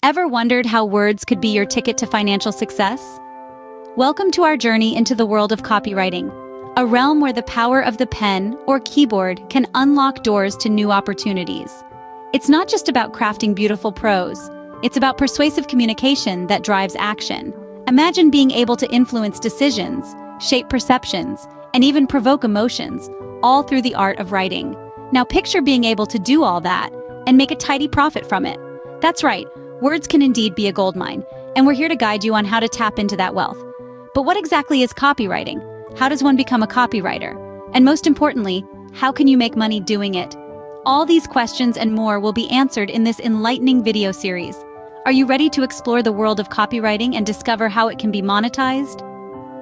Ever wondered how words could be your ticket to financial success? Welcome to our journey into the world of copywriting, a realm where the power of the pen or keyboard can unlock doors to new opportunities. It's not just about crafting beautiful prose, it's about persuasive communication that drives action. Imagine being able to influence decisions, shape perceptions, and even provoke emotions, all through the art of writing. Now picture being able to do all that and make a tidy profit from it. That's right, words can indeed be a goldmine, and we're here to guide you on how to tap into that wealth. But what exactly is copywriting? How does one become a copywriter? And most importantly, how can you make money doing it? All these questions and more will be answered in this enlightening video series. Are you ready to explore the world of copywriting and discover how it can be monetized?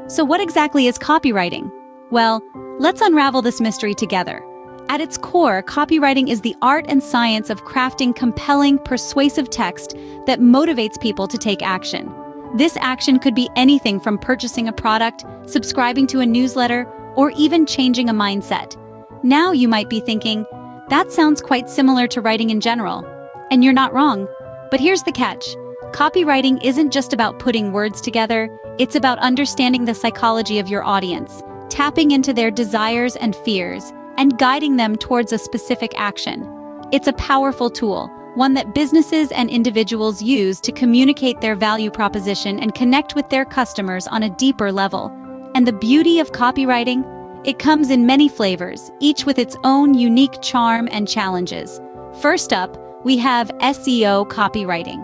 So what exactly is copywriting? Well, let's unravel this mystery together. At its core, copywriting is the art and science of crafting compelling, persuasive text that motivates people to take action. This action could be anything from purchasing a product, subscribing to a newsletter, or even changing a mindset. Now you might be thinking, that sounds quite similar to writing in general. And you're not wrong. But here's the catch. Copywriting isn't just about putting words together, it's about understanding the psychology of your audience, tapping into their desires and fears, and guiding them towards a specific action. It's a powerful tool, one that businesses and individuals use to communicate their value proposition and connect with their customers on a deeper level. And the beauty of copywriting? It comes in many flavors, each with its own unique charm and challenges. First up, we have SEO copywriting.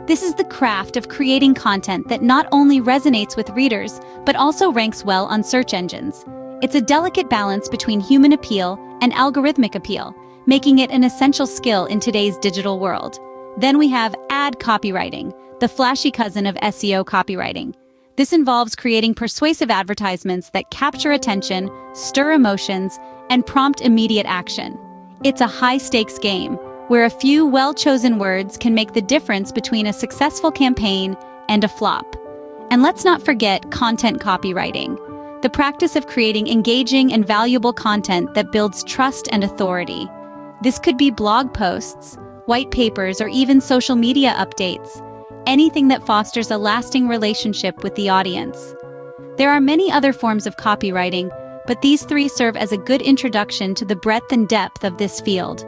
This is the craft of creating content that not only resonates with readers, but also ranks well on search engines. It's a delicate balance between human appeal and algorithmic appeal, making it an essential skill in today's digital world. Then we have ad copywriting, the flashy cousin of SEO copywriting. This involves creating persuasive advertisements that capture attention, stir emotions, and prompt immediate action. It's a high-stakes game, where a few well-chosen words can make the difference between a successful campaign and a flop. And let's not forget content copywriting, the practice of creating engaging and valuable content that builds trust and authority. This could be blog posts, white papers, or even social media updates, anything that fosters a lasting relationship with the audience. There are many other forms of copywriting, but these three serve as a good introduction to the breadth and depth of this field.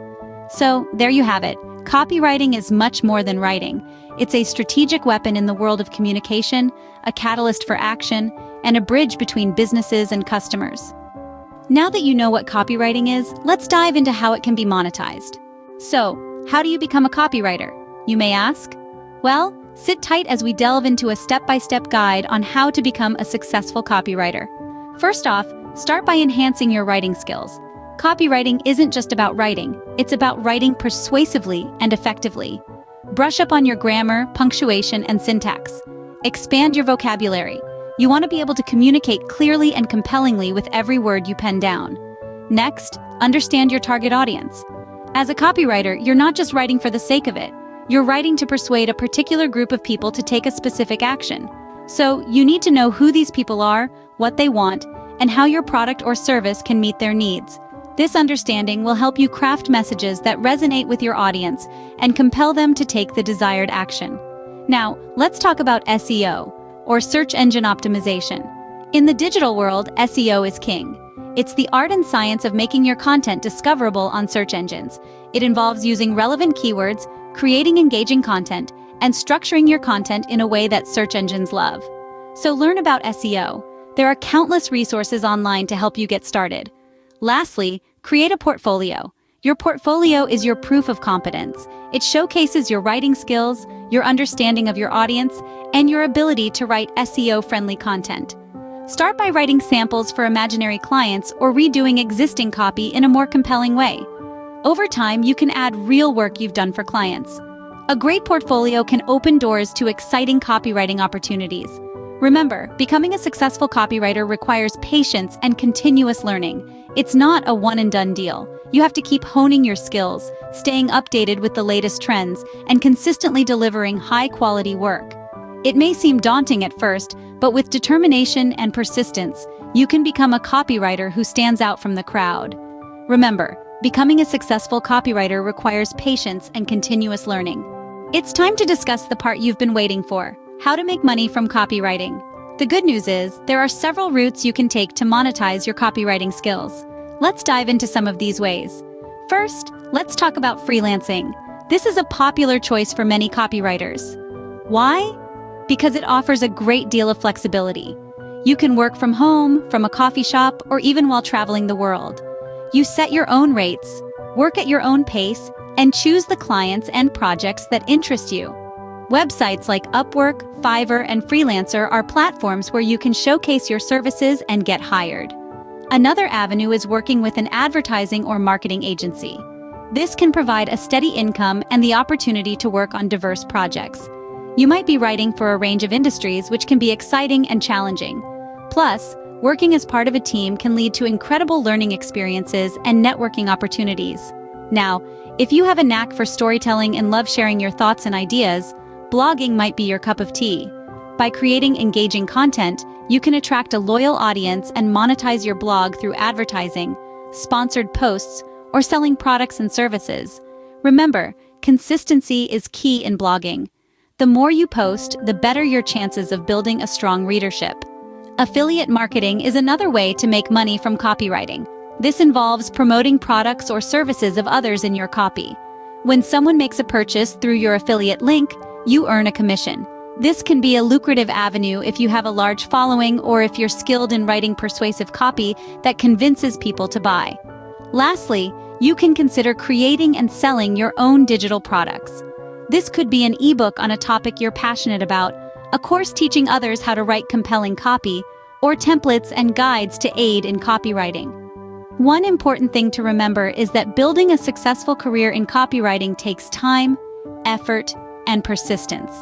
So, there you have it. Copywriting is much more than writing. It's a strategic weapon in the world of communication, a catalyst for action, and a bridge between businesses and customers. Now that you know what copywriting is, let's dive into how it can be monetized. So, how do you become a copywriter? You may ask? Well, sit tight as we delve into a step-by-step guide on how to become a successful copywriter. First off, start by enhancing your writing skills. Copywriting isn't just about writing, it's about writing persuasively and effectively. Brush up on your grammar, punctuation, and syntax. Expand your vocabulary. You want to be able to communicate clearly and compellingly with every word you pen down. Next, understand your target audience. As a copywriter, you're not just writing for the sake of it. You're writing to persuade a particular group of people to take a specific action. So, you need to know who these people are, what they want, and how your product or service can meet their needs. This understanding will help you craft messages that resonate with your audience and compel them to take the desired action. Now, let's talk about SEO, or search engine optimization. In the digital world, SEO is king. It's the art and science of making your content discoverable on search engines. It involves using relevant keywords, creating engaging content, and structuring your content in a way that search engines love. So learn about SEO. There are countless resources online to help you get started. Lastly, create a portfolio. Your portfolio is your proof of competence. It showcases your writing skills, your understanding of your audience, and your ability to write SEO-friendly content. Start by writing samples for imaginary clients or redoing existing copy in a more compelling way. Over time, you can add real work you've done for clients. A great portfolio can open doors to exciting copywriting opportunities. Remember, becoming a successful copywriter requires patience and continuous learning. It's not a one-and-done deal. You have to keep honing your skills, staying updated with the latest trends, and consistently delivering high-quality work. It may seem daunting at first, but with determination and persistence, you can become a copywriter who stands out from the crowd. Remember, becoming a successful copywriter requires patience and continuous learning. It's time to discuss the part you've been waiting for: how to make money from copywriting. The good news is, there are several routes you can take to monetize your copywriting skills. Let's dive into some of these ways. First, let's talk about freelancing. This is a popular choice for many copywriters. Why? Because it offers a great deal of flexibility. You can work from home, from a coffee shop, or even while traveling the world. You set your own rates, work at your own pace, and choose the clients and projects that interest you. Websites like Upwork, Fiverr, and Freelancer are platforms where you can showcase your services and get hired. Another avenue is working with an advertising or marketing agency. This can provide a steady income and the opportunity to work on diverse projects. You might be writing for a range of industries, which can be exciting and challenging. Plus, working as part of a team can lead to incredible learning experiences and networking opportunities. Now, if you have a knack for storytelling and love sharing your thoughts and ideas, blogging might be your cup of tea. By creating engaging content, you can attract a loyal audience and monetize your blog through advertising, sponsored posts, or selling products and services. Remember, consistency is key in blogging. The more you post, the better your chances of building a strong readership. Affiliate marketing is another way to make money from copywriting. This involves promoting products or services of others in your copy. When someone makes a purchase through your affiliate link, you earn a commission. This can be a lucrative avenue if you have a large following or if you're skilled in writing persuasive copy that convinces people to buy. Lastly, you can consider creating and selling your own digital products. This could be an ebook on a topic you're passionate about, a course teaching others how to write compelling copy, or templates and guides to aid in copywriting. One important thing to remember is that building a successful career in copywriting takes time, effort, and persistence.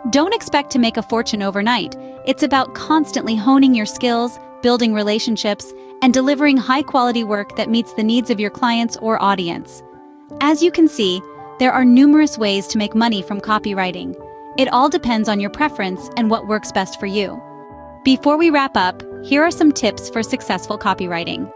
Don't expect to make a fortune overnight. It's about constantly honing your skills, building relationships, and delivering high-quality work that meets the needs of your clients or audience. As you can see, there are numerous ways to make money from copywriting. It all depends on your preference and what works best for you. Before we wrap up, here are some tips for successful copywriting.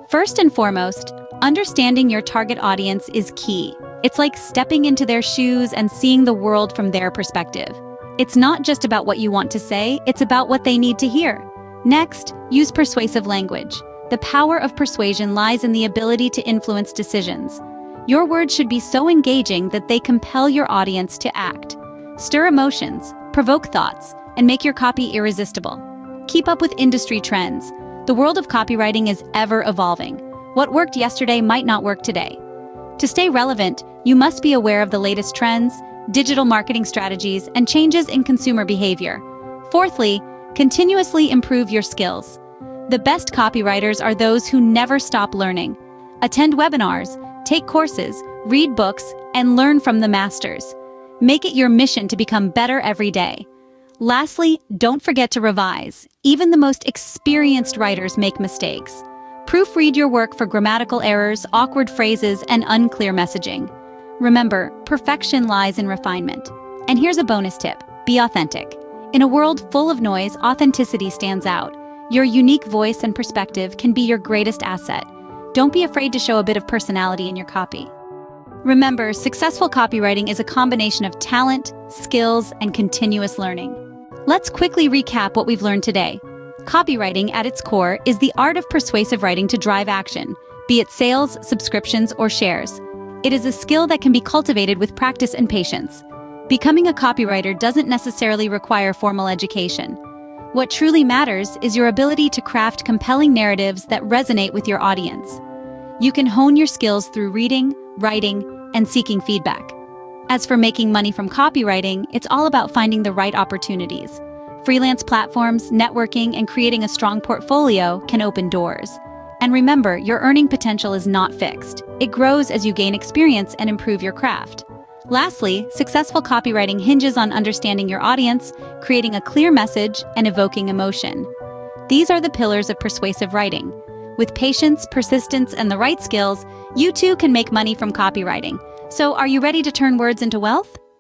First and foremost, understanding your target audience is key. It's like stepping into their shoes and seeing the world from their perspective. It's not just about what you want to say, it's about what they need to hear. Next, use persuasive language. The power of persuasion lies in the ability to influence decisions. Your words should be so engaging that they compel your audience to act. Stir emotions, provoke thoughts, and make your copy irresistible. Keep up with industry trends. The world of copywriting is ever evolving. What worked yesterday might not work today. To stay relevant, you must be aware of the latest trends, digital marketing strategies, and changes in consumer behavior. Fourthly, continuously improve your skills. The best copywriters are those who never stop learning. Attend webinars, take courses, read books, and learn from the masters. Make it your mission to become better every day. Lastly, don't forget to revise. Even the most experienced writers make mistakes. Proofread your work for grammatical errors, awkward phrases, and unclear messaging. Remember, perfection lies in refinement. And here's a bonus tip: be authentic. In a world full of noise, authenticity stands out. Your unique voice and perspective can be your greatest asset. Don't be afraid to show a bit of personality in your copy. Remember, successful copywriting is a combination of talent, skills, and continuous learning. Let's quickly recap what we've learned today. Copywriting, at its core, is the art of persuasive writing to drive action, be it sales, subscriptions, or shares. It is a skill that can be cultivated with practice and patience. Becoming a copywriter doesn't necessarily require formal education. What truly matters is your ability to craft compelling narratives that resonate with your audience. You can hone your skills through reading, writing, and seeking feedback. As for making money from copywriting, it's all about finding the right opportunities. Freelance platforms, networking, and creating a strong portfolio can open doors. And remember, your earning potential is not fixed. It grows as you gain experience and improve your craft. Lastly, successful copywriting hinges on understanding your audience, creating a clear message, and evoking emotion. These are the pillars of persuasive writing. With patience, persistence, and the right skills, you too can make money from copywriting. So, are you ready to turn words into wealth?